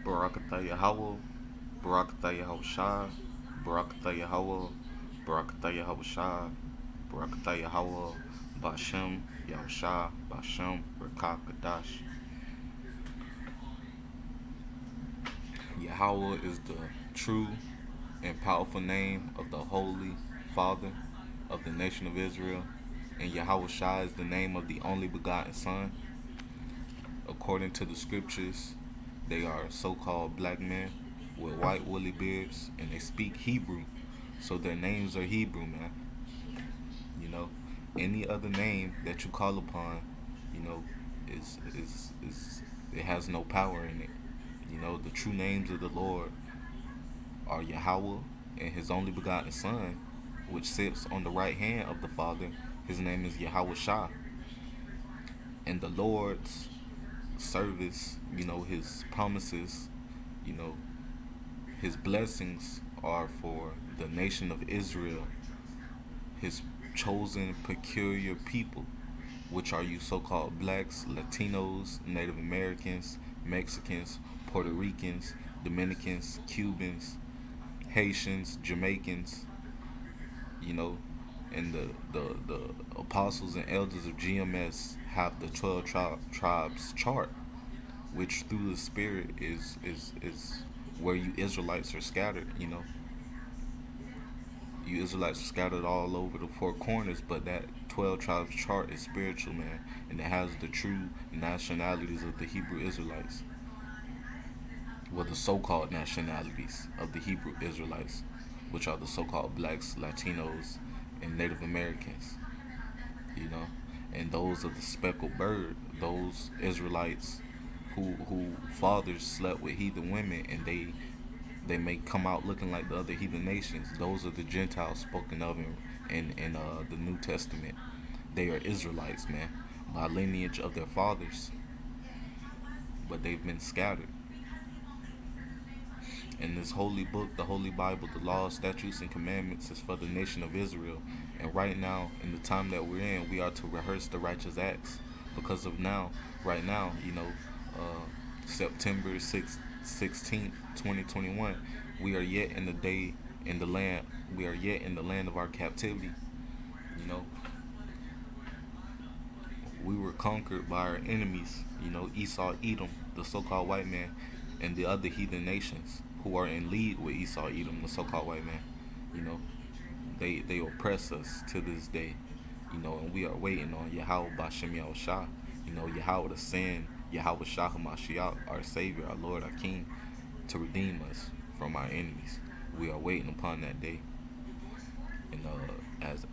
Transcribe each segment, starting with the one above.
Barakatah Yahweh, Barakatah Yahushua, Barakatah Yahweh, Barakatah Yahushua, Barakatah Yahweh, Bashem, Yahushua, Bashem, Rakah Kadash. Yahweh is the true and powerful name of the Holy Father of the nation of Israel, and Yahweh Shai is the name of the only begotten Son. According to the scriptures, they are so-called black men with white woolly beards, and they speak Hebrew, so their names are Hebrew, man. You know, any other name that you call upon, you know, is it has no power in it. You know, the true names of the Lord are Yahweh and His only begotten Son, which sits on the right hand of the Father. His name is Yahweh Shah, and the Lord's service, you know, His promises, you know, His blessings are for the nation of Israel, His chosen peculiar people, which are you so-called blacks, Latinos, Native Americans, Mexicans, Puerto Ricans, Dominicans, Cubans, Haitians, Jamaicans, you know, and the apostles and elders of GMS have the 12 tribes chart, which through the Spirit is where you Israelites are scattered. You know, you Israelites are scattered all over the four corners, but that 12 tribes chart is spiritual, man, and it has the true nationalities of the Hebrew Israelites, well, the so-called nationalities of the Hebrew Israelites, which are the so-called blacks, Latinos, and Native Americans. You know, and those of the speckled bird, those Israelites who fathers slept with heathen women, and they may come out looking like the other heathen nations. Those are the Gentiles spoken of in the New Testament. They are Israelites, man, by lineage of their fathers, but they've been scattered. And this holy book, the Holy Bible, the laws, statutes, and commandments is for the nation of Israel. And right now, in the time that we're in, we are to rehearse the righteous acts. Because of now, right now, you know, September 16th, 2021, we are yet in the day in the land. We are yet in the land of our captivity. You know, we were conquered by our enemies, you know, Esau, Edom, the so-called white man, and the other heathen nations who are in league with Esau, Edom, the so-called white man. You know, they oppress us to this day, you know, and we are waiting on Yahweh Bashem Yahushua, you know, Yahweh to send Yahweh Shah HaMashiach, our Savior, our Lord, our King, to redeem us from our enemies. We are waiting upon that day. And as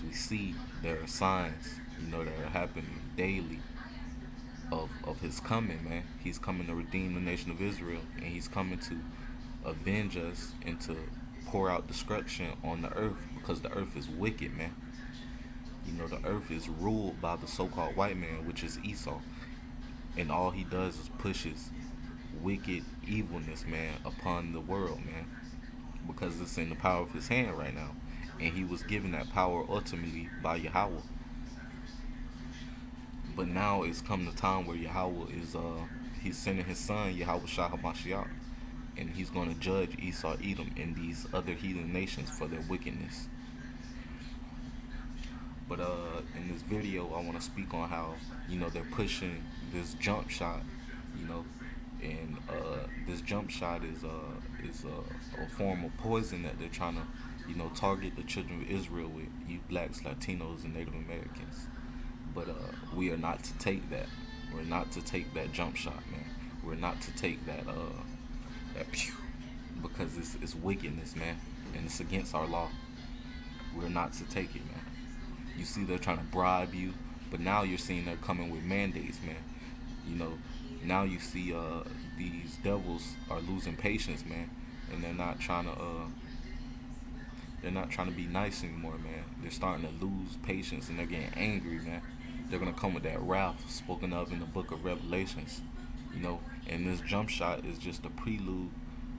we see, there are signs, you know, that are happening daily of his coming, man. He's coming to redeem the nation of Israel, and he's coming to avenge us and to pour out destruction on the earth, because the earth is wicked, man. You know, the earth is ruled by the so-called white man, which is Esau, and all he does is pushes wicked evilness, man, upon the world, man, because it's in the power of his hand right now, and he was given that power ultimately by Yahweh. But now it's come the time where Yahweh is he's sending his son Yahweh Shah HaMashiach, and he's going to judge Esau, Edom, and these other heathen nations for their wickedness. But in this video, I want to speak on how, you know, they're pushing this jump shot, you know, and this jump shot is a form of poison that they're trying to, you know, target the children of Israel with, you blacks, Latinos, and Native Americans. But we are not to take that. We're not to take that jump shot, man. We're not to take that pew, because it's wickedness, man, and it's against our law. We're not to take it, man. You see, they're trying to bribe you, but now you're seeing they're coming with mandates, man. You know, now you see these devils are losing patience, man, and they're not trying to be nice anymore, man. They're starting to lose patience, and they're getting angry, man. They're gonna come with that wrath spoken of in the book of Revelations, you know. And this jump shot is just a prelude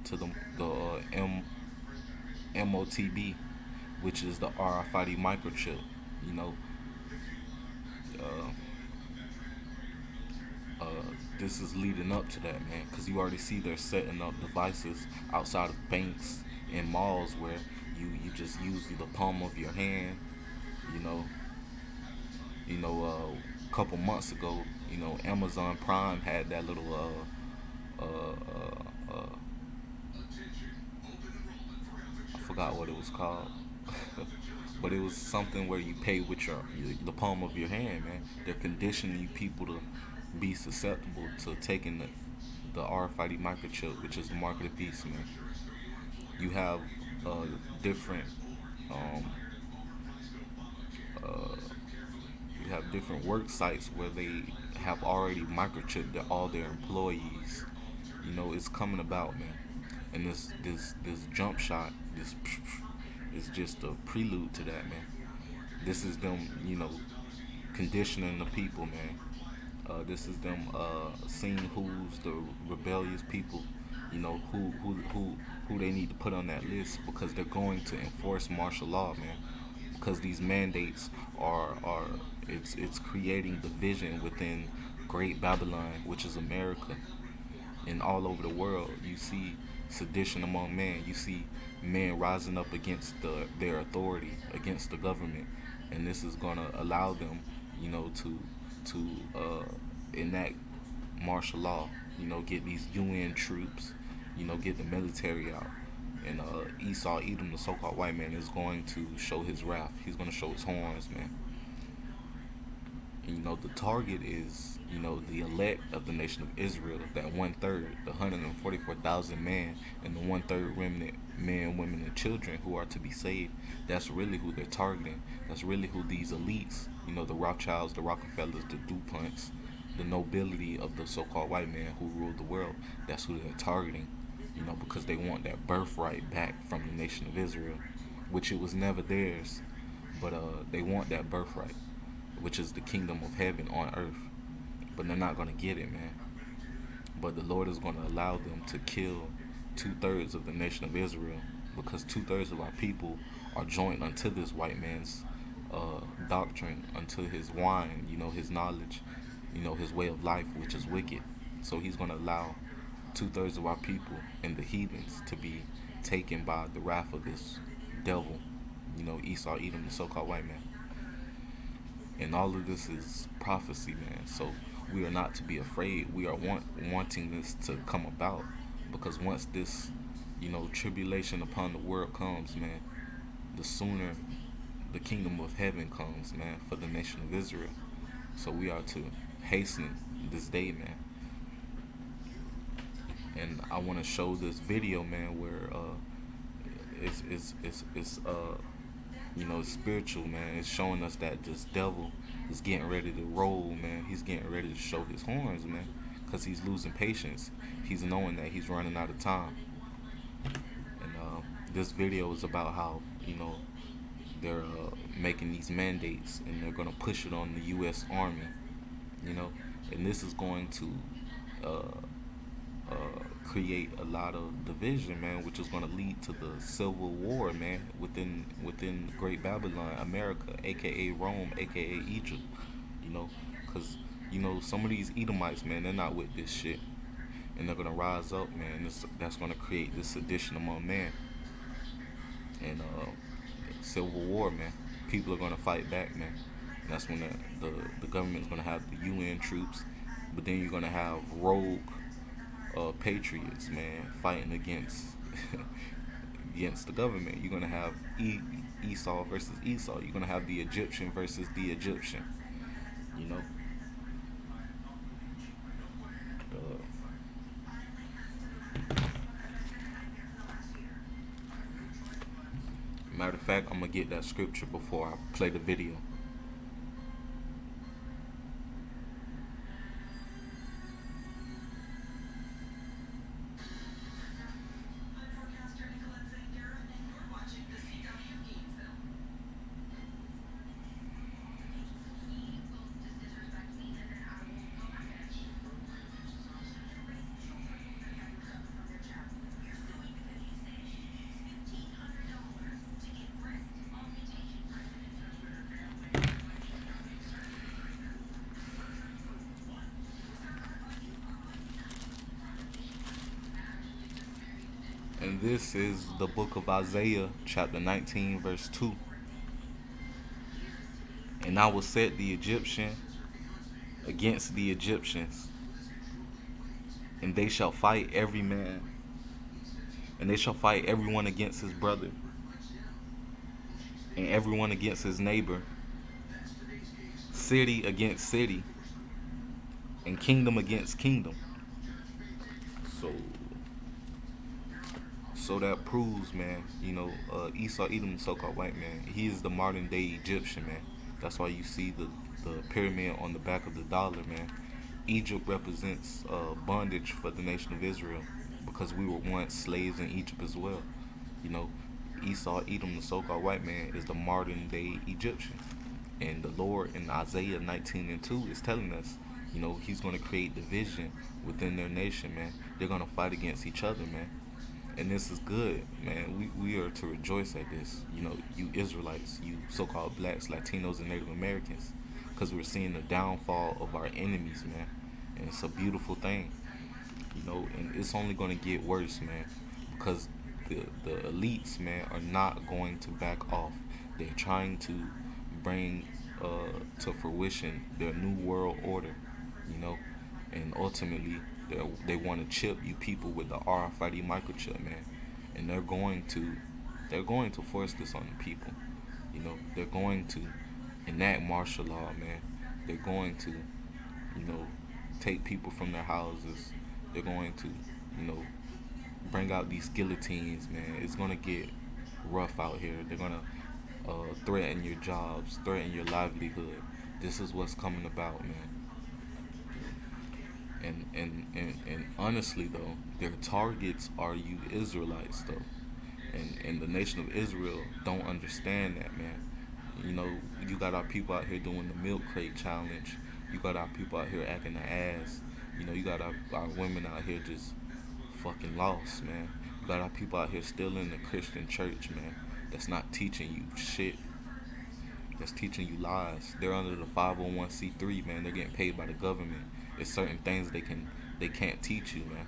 to the MOTB, which is the RFID microchip, you know. Uh, this is leading up to that, man. Because you already see they're setting up devices outside of banks and malls where you just use the palm of your hand. You know, a couple months ago, Amazon Prime had that little I forgot what it was called. But it was something where you pay with the palm of your hand, man. They're conditioning people to be susceptible to taking the RFID microchip, which is the mark of the beast, man. You have uh, different um, uh, you have different work sites where they have already microchipped all their employees. It's coming about, man. And this jump shot, this is just a prelude to that, man. This is them, conditioning the people, man. This is them seeing who's the rebellious people, who they need to put on that list because they're going to enforce martial law, man. Because these mandates are it's creating division within Great Babylon, which is America, and all over the world. You see sedition among men. You see men rising up against their authority, against the government, and this is gonna allow them, to enact martial law. Get these UN troops. Get the military out. And Esau, Edom, the so-called white man, is going to show his wrath. He's going to show his horns, man. And, the target is, the elect of the nation of Israel, that one third, the 144,000 men, and the one third remnant men, women, and children who are to be saved. That's really who they're targeting. That's really who these elites, the Rothschilds, the Rockefellers, the DuPonts, the nobility of the so-called white man who ruled the world. That's who they're targeting. Because they want that birthright back from the nation of Israel, which it was never theirs, but they want that birthright, which is the kingdom of heaven on earth. But they're not going to get it, man. But the Lord is going to allow them to kill 2/3 of the nation of Israel, because 2/3 of our people are joined unto this white man's doctrine, unto his wine, his knowledge, his way of life, which is wicked. So he's going to allow 2/3 of our people and the heathens to be taken by the wrath of this devil, Esau, Edom, the so-called white man. And all of this is prophecy, man. So we are not to be afraid. We are wanting this to come about, because once this, tribulation upon the world comes, man, the sooner the kingdom of heaven comes, man, for the nation of Israel. So we are to hasten this day, man. And I want to show this video, man, where it's spiritual, man. It's showing us that this devil is getting ready to roll, man. He's getting ready to show his horns, man, because he's losing patience. He's knowing that he's running out of time. And this video is about how they're making these mandates, and they're gonna push it on the U.S. Army, and this is going to create a lot of division, man, which is going to lead to the civil war, man, within Great Babylon, America, aka Rome, aka Egypt, because some of these Edomites, man, they're not with this shit, and they're gonna rise up, man. That's gonna create this sedition among man, and civil war, man. People are gonna fight back, man. And that's when the government's gonna have the UN troops, but then you're gonna have rogue patriots, man, fighting against against the government. You're gonna have Esau versus Esau. You're gonna have the Egyptian versus the Egyptian. You know. Matter of fact, I'm gonna get that scripture before I play the video. And this is the book of Isaiah, chapter 19, verse 2. And I will set the Egyptian against the Egyptians, and they shall fight every man, and they shall fight everyone against his brother, and everyone against his neighbor, city against city, and kingdom against kingdom. So, so that proves, man, Esau, Edom, the so-called white man, he is the modern day Egyptian, man. That's why you see the pyramid on the back of the dollar, man. Egypt represents bondage for the nation of Israel because we were once slaves in Egypt as well. You know, Esau, Edom, the so-called white man, is the modern day Egyptian. And the Lord in Isaiah 19 and 2 is telling us, he's going to create division within their nation, man. They're going to fight against each other, man. And this is good, man. We are to rejoice at this, you Israelites, you so-called blacks, Latinos, and Native Americans, because we're seeing the downfall of our enemies, man. And it's a beautiful thing, and it's only going to get worse, man, because the elites, man, are not going to back off. They're trying to bring to fruition their new world order, and ultimately they want to chip you people with the RFID microchip, man, and they're going to force this on the people. They're going to enact martial law, man. They're going to, take people from their houses. They're going to, bring out these guillotines, man. It's gonna get rough out here. They're gonna threaten your jobs, threaten your livelihood. This is what's coming about, man. And honestly though, their targets are you Israelites though. And the nation of Israel don't understand that, man. You got our people out here doing the milk crate challenge. You got our people out here acting the ass. You got our women out here just fucking lost, man. You got our people out here still in the Christian church, man. That's not teaching you shit. That's teaching you lies. They're under the 501c3, man. They're getting paid by the government. There's certain things they can't teach you, man.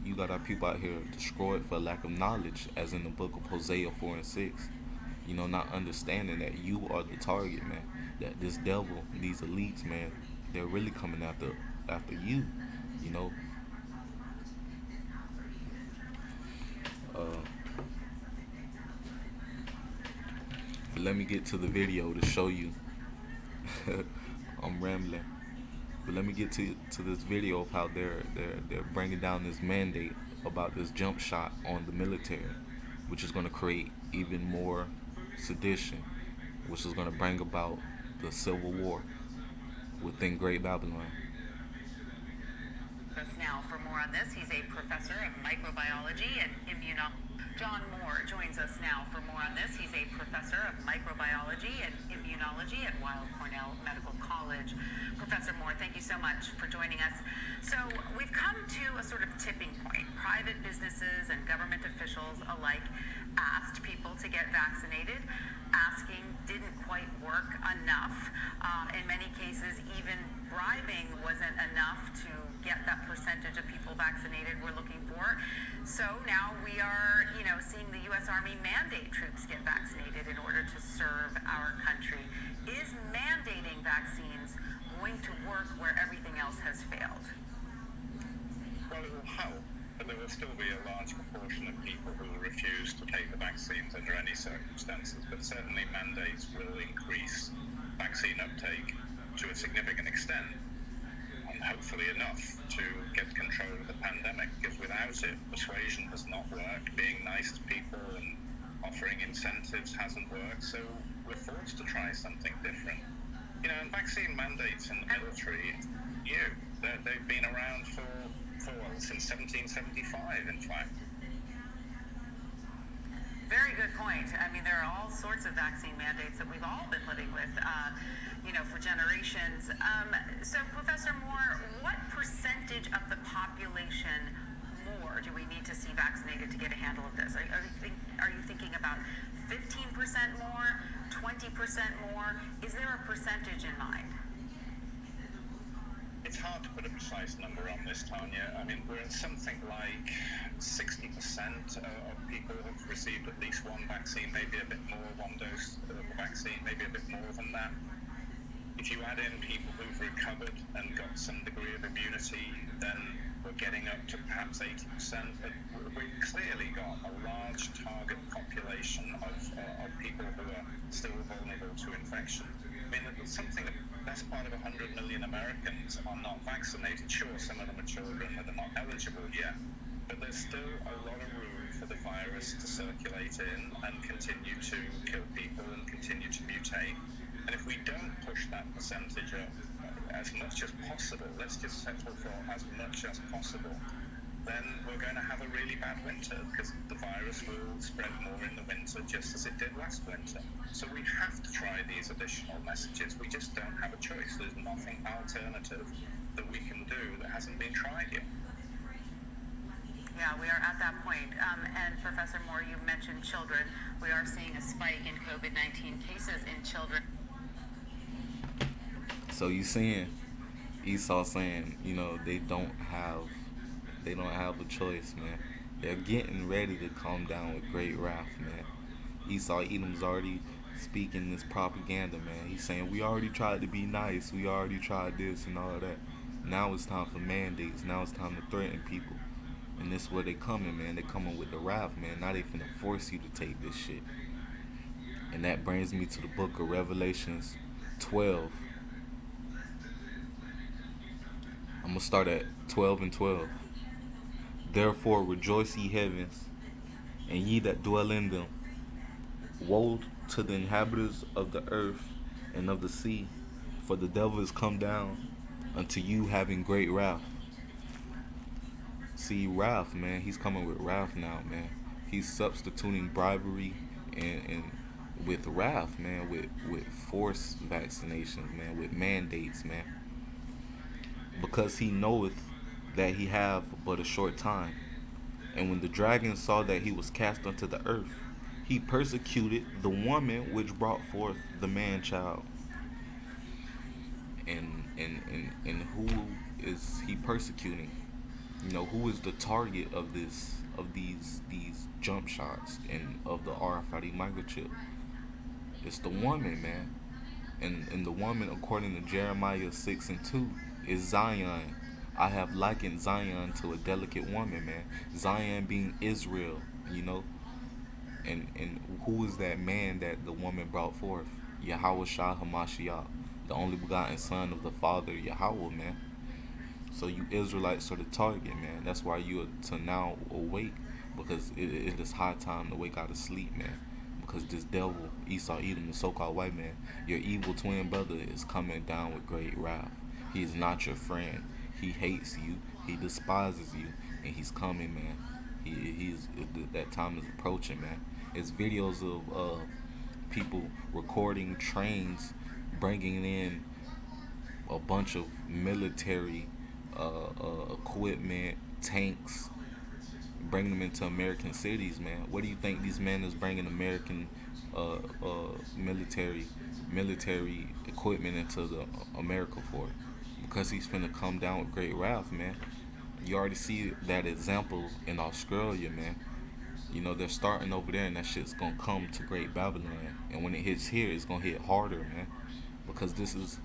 You got our people out here destroyed for lack of knowledge, as in the book of Hosea 4 and 6. Not understanding that you are the target, man. That this devil, these elites, man, they're really coming after you. You know. Let me get to the video to show you. I'm rambling. But let me get to this video of how they're bringing down this mandate about this jump shot on the military, which is going to create even more sedition, which is going to bring about the civil war within Great Babylon. Now for more on this, he's a professor of microbiology and immunology. John Moore joins us now for more on this. He's a professor of microbiology and immunology at Weill Cornell Medical College. Professor Moore, thank you so much for joining us. So we've come to a sort of tipping point. Private businesses and government officials alike asked people to get vaccinated. Asking didn't quite work enough. In many cases, even bribing wasn't enough to get that percentage of people vaccinated we're looking for. So now we are, seeing the U.S. Army mandate troops get vaccinated in order to serve our country. Is mandating vaccines going to work where everything else has failed? Well, it will help, but there will still be a large proportion of people who will refuse to take the vaccines under any circumstances. But certainly mandates will increase vaccine uptake to a significant extent, and hopefully enough to get control of the pandemic, because without it, persuasion has not worked. Being nice to people and offering incentives hasn't worked, so we're forced to try something different. And vaccine mandates in the military, they've been around since 1775, in fact. Very good point. I mean, there are all sorts of vaccine mandates that we've all been living with, for generations. So, Professor Moore, what percentage of the population more do we need to see vaccinated to get a handle of this? Are you thinking about 15% more, 20% more? Is there a percentage in mind? It's hard to put a precise number on this, Tanya. I mean, we're at something like 60% of people have received at least one vaccine, maybe a bit more, one dose of the vaccine, maybe a bit more than that. If you add in people who've recovered and got some degree of immunity, then we're getting up to perhaps 80%. But we've clearly got a large target population of people who are still vulnerable to infection. I mean, something the best part of 100 million Americans are not vaccinated. Sure, some of them are children that are not eligible yet, but there's still a lot of room for the virus to circulate in and continue to kill people and continue to mutate. And if we don't push that percentage up as much as possible, let's just settle for as much as possible, then we're going to have a really bad winter, because the virus will spread more in the winter, just as it did last winter. So we have to try these additional messages. We just don't have a choice. There's nothing alternative that we can do that hasn't been tried yet. Yeah, we are at that point. And Professor Moore, you mentioned children. We are seeing a spike in COVID-19 cases in children. So you seeing Esau saying, you know, they don't have a choice, man. They're getting ready to come down with great wrath, man. Esau Edom's already speaking this propaganda, man. He's saying, we already tried to be nice. We already tried this and all of that. Now it's time for mandates. Now it's time to threaten people. And this is where they coming, man. They coming with the wrath, man. Now they finna force you to take this shit. And that brings me to the book of Revelations 12. I'm going to start at 12 and 12. Therefore rejoice, ye heavens, and ye that dwell in them. Woe to the inhabitants of the earth and of the sea, for the devil is come down unto you having great wrath. See, wrath, man. He's coming with wrath now, man. He's substituting bribery and with wrath, man, with forced vaccinations, man, with mandates, man. Because he knoweth that he have but a short time. And when the dragon saw that he was cast unto the earth, he persecuted the woman which brought forth the man child. And who is he persecuting? You know, who is the target of these jump shots and of the RFID microchip? It's the woman, man. And the woman, according to Jeremiah 6 and 2, is Zion. I have likened Zion to a delicate woman, man. Zion being Israel, you know. And who is that man that the woman brought forth? Yahweh Shah Hamashiach, the only begotten son of the Father Yahweh, man. So you Israelites are the target, man. That's why you are to now awake, because it is high time to wake out of sleep, man. Because this devil, Esau Edom, the so-called white man, your evil twin brother, is coming down with great wrath. He is not your friend. He hates you. He despises you, and he's coming, man. He's that time is approaching, man. It's videos of people recording trains bringing in a bunch of military equipment, tanks, bringing them into American cities, man. What do you think these men is bringing American military equipment into the America for? Because he's finna come down with great wrath, man. You already see that example in Australia, man. You know, they're starting over there, and that shit's gonna come to Great Babylon. And when it hits here, it's gonna hit harder, man. Because this is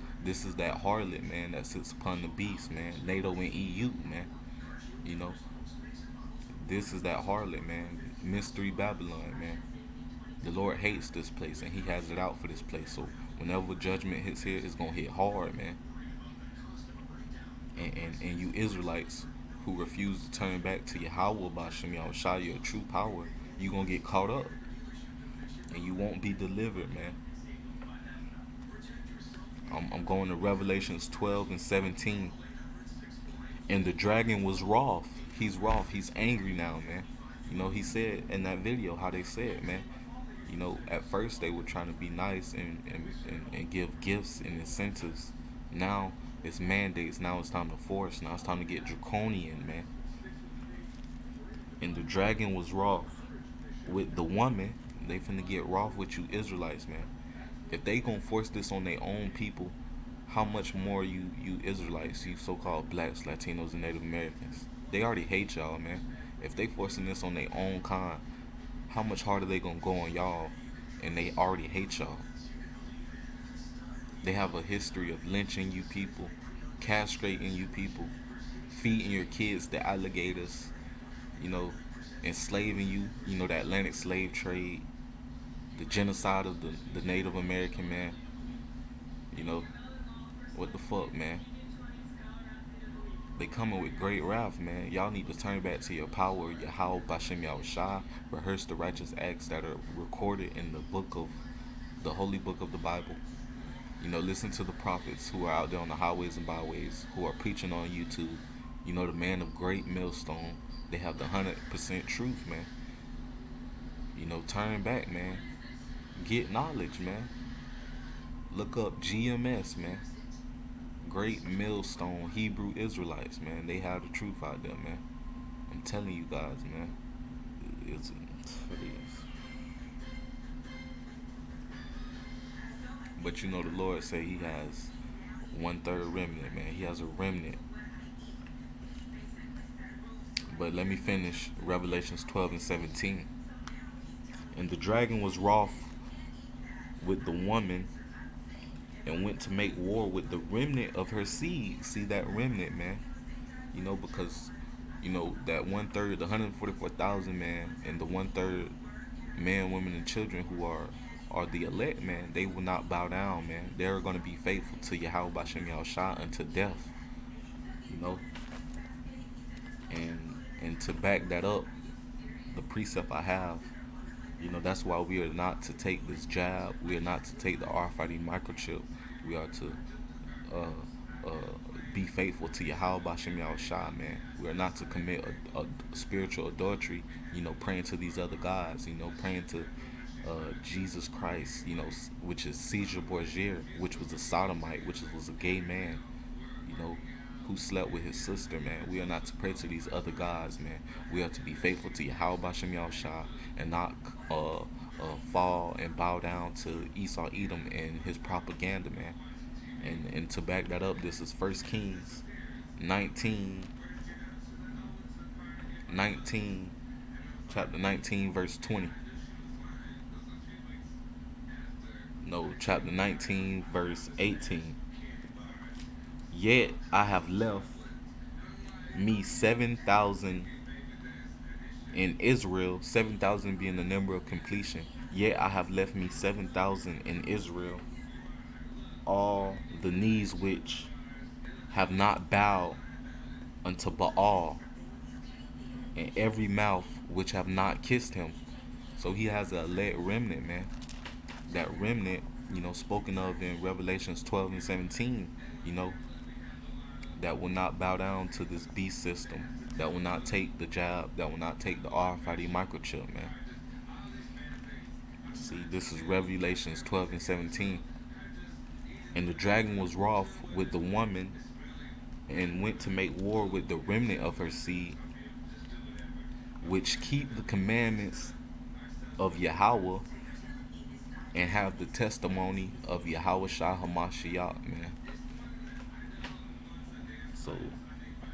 that harlot, man, that sits upon the beast, man. NATO and EU, man. You know, this is that harlot, man. Mystery Babylon, man. The Lord hates this place, and he has it out for this place. So whenever judgment hits here, it's gonna hit hard, man. And you Israelites who refuse to turn back to Yahweh Bashem Yahushua, your true power, you gonna get caught up, and you won't be delivered, man. I'm going to Revelations 12 and 17. And the dragon was wroth. He's wroth. He's angry now, man. You know, he said in that video how they said, man. You know, at first they were trying to be nice and give gifts and incentives. Now it's mandates. Now it's time to force. Now it's time to get draconian, man. And the dragon was wroth with the woman. They finna get wroth with you Israelites, man. If they gonna force this on their own people, How much more you Israelites, you so-called blacks, Latinos, and Native Americans? They already hate y'all, man. If they forcing this on their own kind, how much harder they gonna go on y'all? And they already hate y'all. They have a history of lynching you people, castrating you people, feeding your kids to alligators, you know, enslaving you, the Atlantic slave trade, the genocide of the Native American man. You know, what the fuck, man? They coming with great wrath, man. Y'all need to turn back to your power, Yahweh Bashem Yahushua. Rehearse the righteous acts that are recorded in the holy book of the Bible. Listen to the prophets who are out there on the highways and byways, who are preaching on YouTube. The man of great millstone. They have the 100% truth, man. Turn back, man. Get knowledge, man. Look up GMS, man. Great millstone Hebrew Israelites, man. They have the truth out there, man. I'm telling you guys, man. It's But the Lord say He has 1/3 remnant, man. He has a remnant. But let me finish Revelations 12 and 17. And the dragon was wroth with the woman and went to make war with the remnant of her seed. See that remnant, man. Because that 1/3, the 144,000, man, and the 1/3 men, women, and children who are the elect, man, they will not bow down, man. They're going to be faithful to Yahweh Bashem Yahushua unto death. And to back that up, the precept I have, that's why we are not to take this jab. We are not to take the RFID microchip. We are to be faithful to Yahweh Bashem Yahushua, man. We are not to commit a spiritual adultery, praying to these other gods, praying to Jesus Christ, which is Caesar Borgia, which was a sodomite, which was a gay man, who slept with his sister, man. We are not to pray to these other gods, man. We are to be faithful to Yahweh Bashem Yahushua and not fall and bow down to Esau Edom and his propaganda, man. And to back that up, this is 1 Kings 19, chapter 19, verse 20. No, chapter 19, verse 18. Yet I have left me 7,000 in Israel, 7,000 being the number of completion. Yet I have left me 7,000 in Israel, all the knees which have not bowed unto Baal, and every mouth which have not kissed him. So he has a elect remnant, man. That remnant, spoken of in Revelations 12 and 17, that will not bow down to this beast system, that will not take the jab, that will not take the RFID microchip, man. See, this is Revelations 12 and 17. And the dragon was wroth with the woman and went to make war with the remnant of her seed, which keep the commandments of Yahweh and have the testimony of Yahweh Shah Hamashiach, man.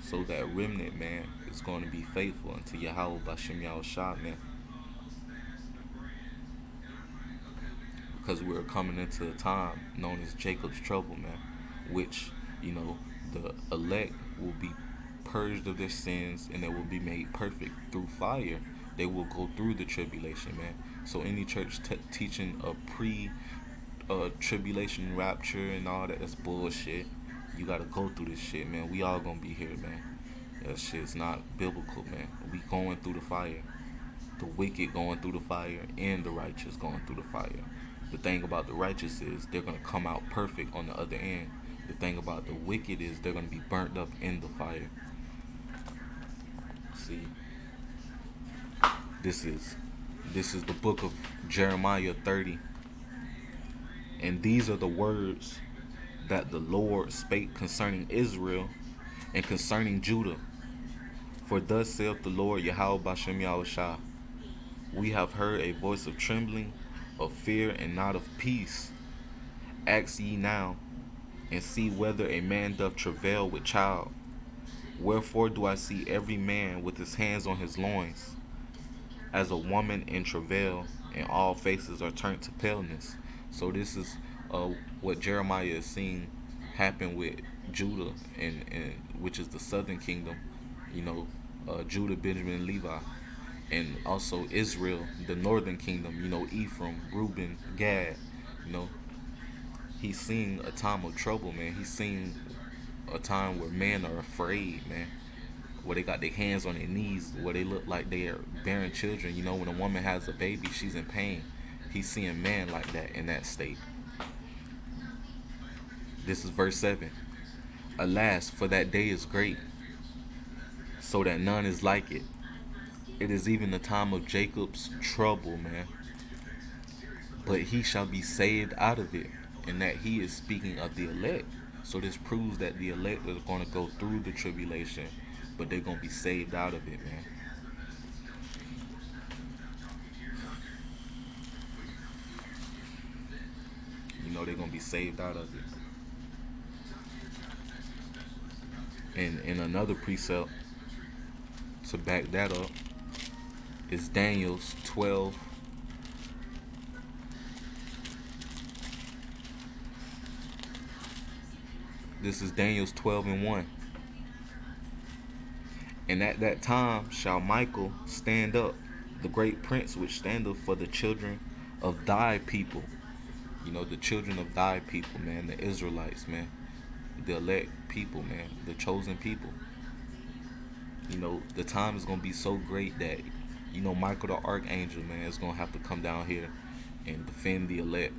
So that remnant, man, is going to be faithful unto Yahweh Bashem Yahushua, man. Because we're coming into a time known as Jacob's trouble, man, which, the elect will be purged of their sins and they will be made perfect through fire. They will go through the tribulation, man. So any church teaching a pre-tribulation rapture and all that, that's bullshit. You gotta go through this shit, man. We all gonna be here, man. That shit's not biblical, man. We going through the fire. The wicked going through the fire and the righteous going through the fire. The thing about the righteous is they're gonna come out perfect on the other end. The thing about the wicked is they're gonna be burnt up in the fire. See, this is the book of Jeremiah 30. And these are the words that the Lord spake concerning Israel and concerning Judah. For thus saith the Lord Yahweh Bashem Yahushua, we have heard a voice of trembling, of fear, and not of peace. Ask ye now, and see whether a man doth travail with child. Wherefore do I see every man with his hands on his loins, as a woman in travail, and all faces are turned to paleness. So this is what Jeremiah is seeing happen with Judah, and which is the southern kingdom, you know, Judah, Benjamin, and Levi, and also Israel, the northern kingdom, you know, Ephraim, Reuben, Gad, you know. He's seeing a time of trouble, man. He's seeing a time where men are afraid, man, where they got their hands on their knees, where they look like they are bearing children. You know, when a woman has a baby, she's in pain. He's seeing man like that in that state. This is verse 7. Alas, for that day is great, so that none is like it. It is even the time of Jacob's trouble, man. But he shall be saved out of it. And that he is speaking of the elect. So this proves that the elect are going to go through the tribulation, but they're going to be saved out of it, man. You know, they're going to be saved out of it. And in another precept to back that up is Daniel's 12. This is Daniel's 12:1. And at that time shall Michael stand up, the great prince which standeth for the children of thy people. You know, the children of thy people, man, the Israelites, man, the elect people, man, the chosen people. You know, the time is going to be so great that, you know, Michael the archangel, man, is going to have to come down here and defend the elect.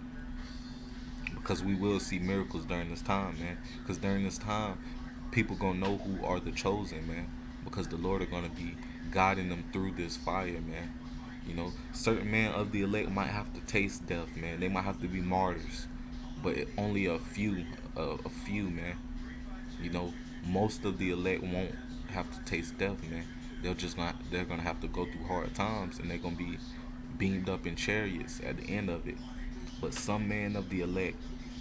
Because we will see miracles during this time, man. Because during this time, people going to know who are the chosen, man. Because the Lord are going to be guiding them through this fire, man. You know, certain men of the elect might have to taste death, man. They might have to be martyrs. But only a few, man. You know, most of the elect won't have to taste death, man. They're going to have to go through hard times, and they're going to be beamed up in chariots at the end of it. But some men of the elect,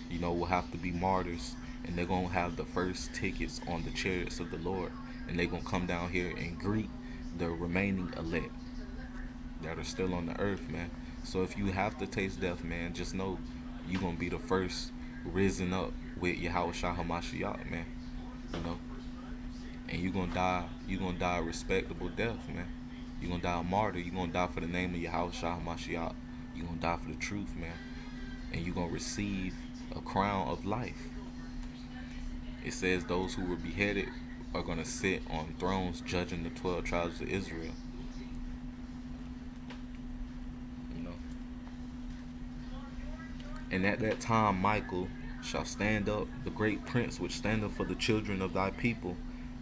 you know, will have to be martyrs, and they're going to have the first tickets on the chariots of the Lord, and they're going to come down here and greet the remaining elect that are still on the earth, man. So if you have to taste death, man, just know you're going to be the first risen up with Yahushua HaMashiach, man. You know, and you're going to die a respectable death, man. You're going to die a martyr. You're going to die for the name of Yahushua HaMashiach. You're going to die for the truth, man. And you're going to receive a crown of life. It says those who were beheaded are going to sit on thrones judging the 12 tribes of Israel. You know. And at that time Michael shall stand up, the great prince which standeth for the children of thy people,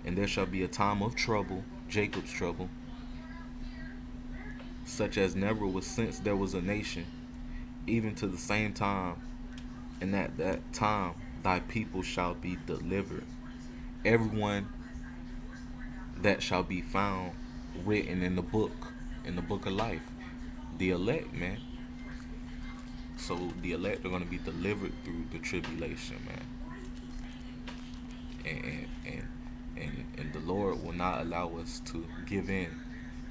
and there shall be a time of trouble, Jacob's trouble, such as never was since there was a nation, even to the same time, and at that time thy people shall be delivered, everyone that shall be found written in the book of life. The elect, man. So the elect are going to be delivered through the tribulation, man. And the Lord will not allow us to give in.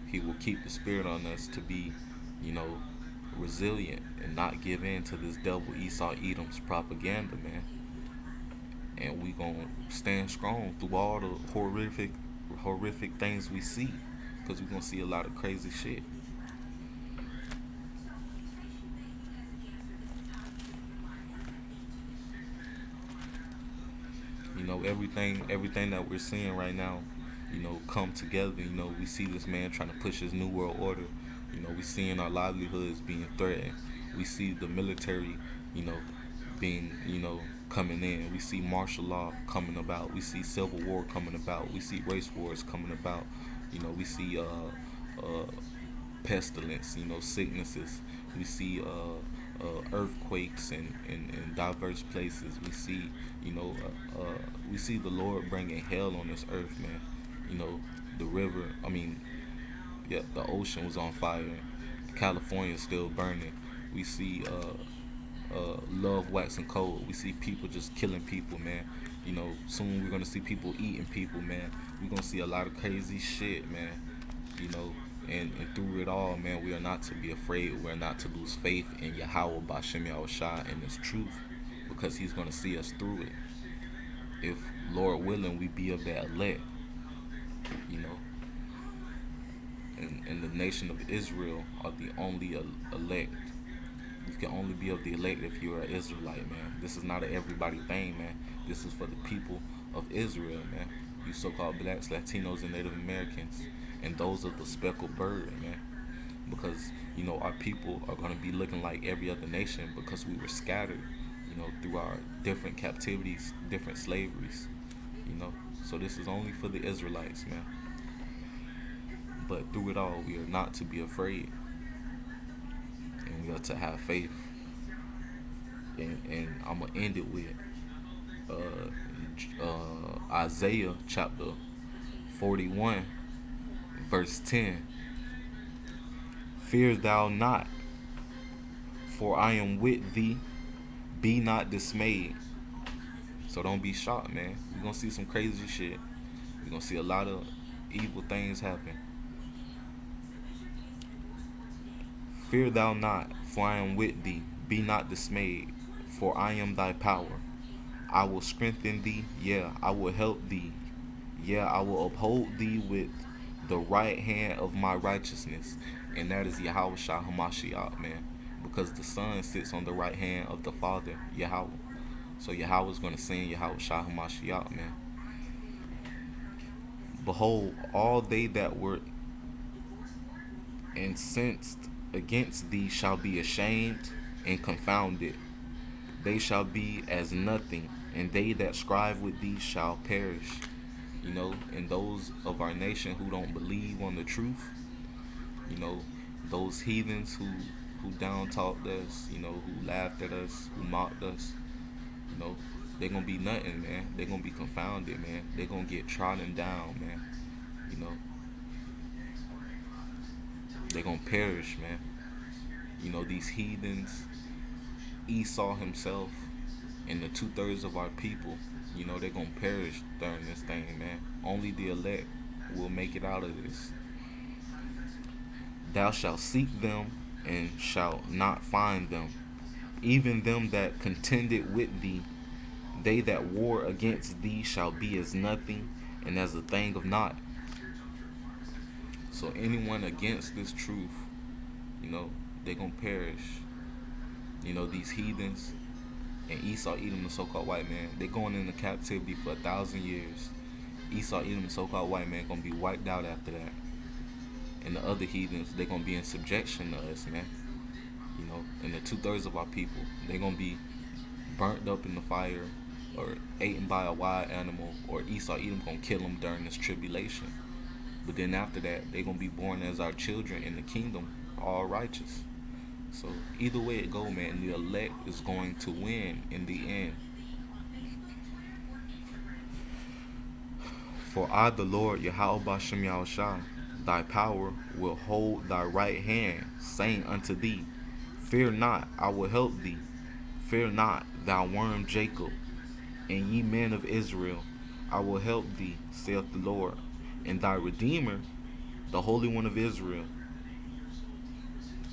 He will keep the spirit on us to be, you know, resilient and not give in to this devil Esau Edom's propaganda, man. And we gonna stand strong through all the horrific things we see, because we gonna see a lot of crazy shit. You know, everything that we're seeing right now, you know, come together. You know, we see this man trying to push his new world order. You know, we seeing our livelihoods being threatened. We see the military, you know, being, you know, coming in. We see martial law coming about. We see civil war coming about. We see race wars coming about. You know, we see pestilence, you know, sicknesses. We see earthquakes in diverse places. We see, you know, we see the Lord bringing hell on this earth, man. You know, the river, the ocean was on fire. California is still burning. We see love waxing cold. We see people just killing people, man. Soon we're gonna see people eating people, man. We're gonna see a lot of crazy shit, man. You know, and through it all, man, we are not to be afraid. We're not to lose faith in Yahweh Bashem Yahushua and His truth, because He's gonna see us through it. If Lord willing, we be of that elect, you know. And the nation of Israel are the only elect. You can only be of the elect if you're an Israelite, man. This is not an everybody thing, man. This is for the people of Israel, man. You so-called blacks, Latinos, and Native Americans, and those of the speckled bird, man. Because, our people are going to be looking like every other nation because we were scattered, through our different captivities, different slaveries, So this is only for the Israelites, man. But through it all, we are not to be afraid. And we are to have faith. And I'm going to end it with Isaiah chapter 41, verse 10. Fear thou not, for I am with thee. Be not dismayed. So don't be shocked, man. We're going to see some crazy shit. We're going to see a lot of evil things happen. Fear thou not, for I am with thee. Be not dismayed, for I am thy power. I will strengthen thee, yeah, I will help thee. Yeah, I will uphold thee with the right hand of my righteousness. And that is Yahweh Shah Hamashiach, man. Because the Son sits on the right hand of the Father, Yahweh. So Yahweh is going to send Yahweh Shah Hamashiach, man. Behold, all they that were incensed against thee shall be ashamed and confounded. They shall be as nothing, and they that strive with thee shall perish. And those of our nation who don't believe on the truth, those heathens who down talked us, who laughed at us, who mocked us, they're gonna be nothing, man. They're gonna be confounded, man. They're gonna get trodden down, man. They're gonna perish, man. These heathens, Esau himself, and the 2/3 of our people, they're gonna perish during this thing, man. Only the elect will make it out of this. Thou shalt seek them and shalt not find them, even them that contended with thee. They that war against thee shall be as nothing, and as a thing of naught. So anyone against this truth, they're gonna perish. These heathens and Esau, Edom, the so-called white man, they're going into captivity for 1,000 years. Esau, Edom, the so-called white man, gonna be wiped out after that. And the other heathens, they're gonna be in subjection to us, man. And the 2/3 of our people, they're gonna be burnt up in the fire, or eaten by a wild animal, or Esau, Edom gonna kill them during this tribulation. But then after that, they're gonna be born as our children in the kingdom, all righteous. So either way it go, man, the elect is going to win in the end. For I, the Lord, Yahweh Bashem Yahushua, thy power, will hold thy right hand, saying unto thee, Fear not, I will help thee. Fear not, thou worm Jacob, and ye men of Israel, I will help thee, saith the Lord, and thy Redeemer, the Holy One of Israel.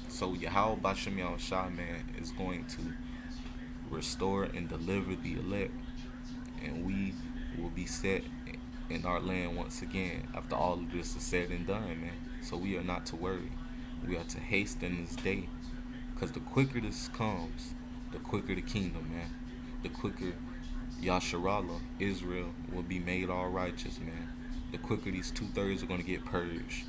So Yahweh Bashem Yahushua, man, is going to restore and deliver the elect, and we will be set in our land once again after all of this is said and done, man. So we are not to worry. We are to hasten this day, because the quicker this comes, the quicker the kingdom, man. The quicker Yasharallah, Israel, will be made all righteous, man. The quicker these 2/3 are going to get purged.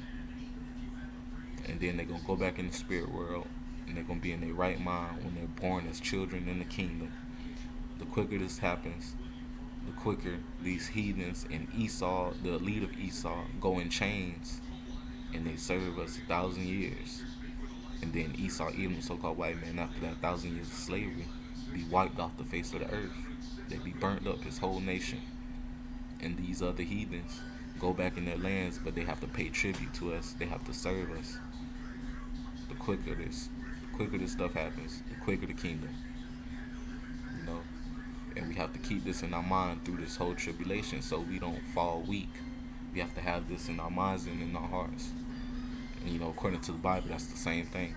And then they're going to go back in the spirit world, and they're going to be in their right mind when they're born as children in the kingdom. The quicker this happens, the quicker these heathens and Esau, the elite of Esau, go in chains, and they serve us 1,000 years. And then Esau, even the so-called white man, after that 1,000 years of slavery, be wiped off the face of the earth. They be burnt up, his whole nation. And these other heathens go back in their lands, but they have to pay tribute to us. They have to serve us. The quicker this stuff happens, the quicker the kingdom. And we have to keep this in our mind through this whole tribulation so we don't fall weak. We have to have this in our minds and in our hearts. And according to the Bible, that's the same thing.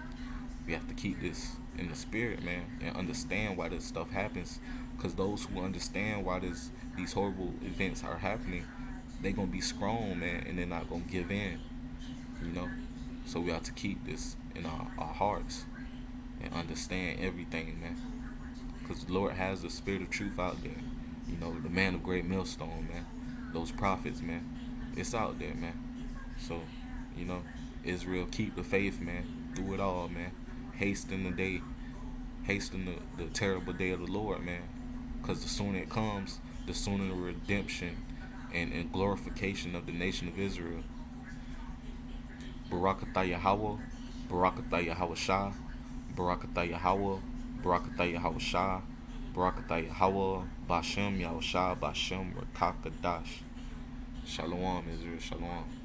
We have to keep this in the spirit, man, and understand why this stuff happens. Because those who understand why these horrible events are happening, they're going to be strong, man, and they're not going to give in, So we have to keep this in our hearts and understand everything, man. Because the Lord has the spirit of truth out there. The man of great millstone, man. Those prophets, man. It's out there, man. So, Israel, keep the faith, man. Do it all, man. Hasten the day. Hasten the terrible day of the Lord, man. Because the sooner it comes, the sooner the redemption and glorification of the nation of Israel. Barakatah Yahweh, Barakatah Yahweh Shah, Barakatah Yahweh, Barakatah Yahweh Shah, Barakatah Yahweh, Bashem Yahweh Shah, Bashem Rakakadash. Shalom, Israel, shalom.